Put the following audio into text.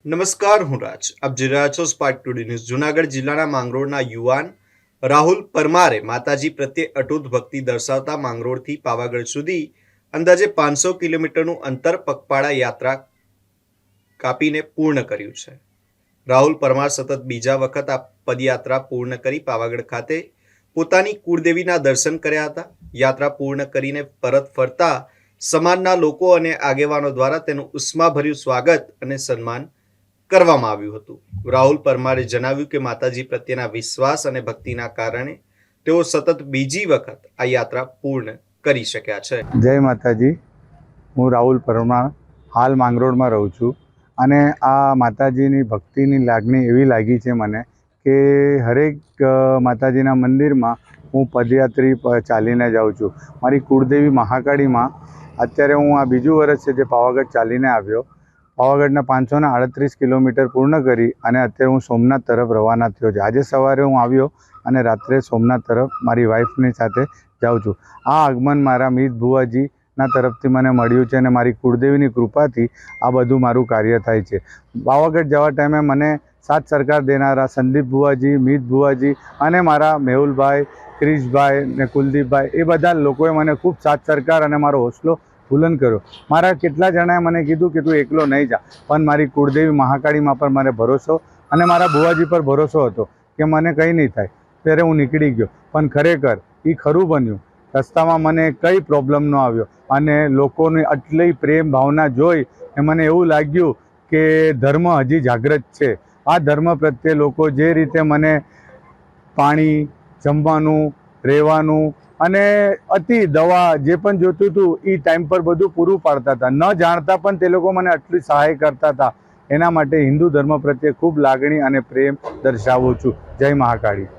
નમસ્કાર, હું રાજ. આપ જોઈ રહ્યા છો સ્પાર્ક ટુડે ન્યૂઝ. જૂનાગઢ જિલ્લાના માંગરોળના યુવાન રાહુલ પરમારે માતાજી પ્રત્યે અટૂટ ભક્તિ દર્શાવતા માંગરોળથી પાવાગઢ સુધી અંદાજે 500 કિલોમીટરનું અંતર પગપાળા યાત્રા કાપીને પૂર્ણ કર્યું છે. રાહુલ પરમાર સતત બીજા વખત આ પદયાત્રા પૂર્ણ કરી પાવાગઢ ખાતે પોતાની કુળદેવીના દર્શન કર્યા હતા. યાત્રા પૂર્ણ કરીને પરત ફરતા સમાજના લોકો અને આગેવાનો દ્વારા તેનું ઉષ્માભર્યું સ્વાગત અને સન્માન કરવામાં આવ્યું હતું. રાહુલ પરમારે જણાવ્યું કે માતાજી પ્રત્યેના વિશ્વાસ અને ભક્તિના કારણે તેઓ સતત બીજી વખત આ યાત્રા પૂર્ણ કરી શક્યા છે. જય માતાજી. હું રાહુલ પરમાર હાલ માંગરોળમાં રહું છું અને આ માતાજીની ભક્તિની લાગણી એવી લાગી છે મને કે હરેક માતાજીના મંદિરમાં હું પદયાત્રી ચાલીને જાઉં છું. મારી કુળદેવી મહાકાળીમાં અત્યારે હું આ બીજું વર્ષ છે જે પાવાગઢ ચાલીને આવ્યો. પાવાગઢના 538 કિલોમીટર પૂર્ણ કરી અને અત્યારે હું સોમનાથ તરફ રવાના થયો છે. આજે સવારે હું આવ્યો અને રાત્રે સોમનાથ તરફ મારી વાઈફની સાથે જાઉં છું. આ આગમન મારા મિત ભુવાજીના તરફથી મને મળ્યું છે અને મારી કુળદેવીની કૃપાથી આ બધું મારું કાર્ય થાય છે. પાવાગઢ જવા ટાઈમે મને સાથ સરકાર દેનારા સંદીપ ભુવાજી, મિત ભુવાજી અને મારા મેહુલભાઈ, ક્રિશભાઈ ને કુલદીપભાઈ એ બધા લોકોએ મને ખૂબ સાથ સરકાર અને મારો હોસલો બુલંદ કર્યો. મારા કેટલા જણાએ મને કીધું કે તું એકલો નહીં જા, પણ મારી કુળદેવી મહાકાળીમાં પર મને ભરોસો અને મારા ભુવાજી પર ભરોસો હતો કે મને કંઈ નહીં થાય. ત્યારે હું નીકળી ગયો, પણ ખરેખર એ ખરું બન્યું. રસ્તામાં મને કંઈ પ્રોબ્લેમ ન આવ્યો અને લોકોની આટલી પ્રેમ ભાવના જોઈ એ મને એવું લાગ્યું કે ધર્મ હજી જાગૃત છે. આ ધર્મ પ્રત્યે લોકો જે રીતે મને પાણી, જમવાનું, રહેવાનું અને દવા જે પણ જોતું હતું એ ટાઈમ પર બધું પૂરું પાડતા હતા. ન જાણતા પણ તે લોકો મને આટલી સહાય કરતા હતા. એના માટે હિન્દુ ધર્મ પ્રત્યે ખૂબ લાગણી અને પ્રેમ દર્શાવું છું. જય મહાકાળી.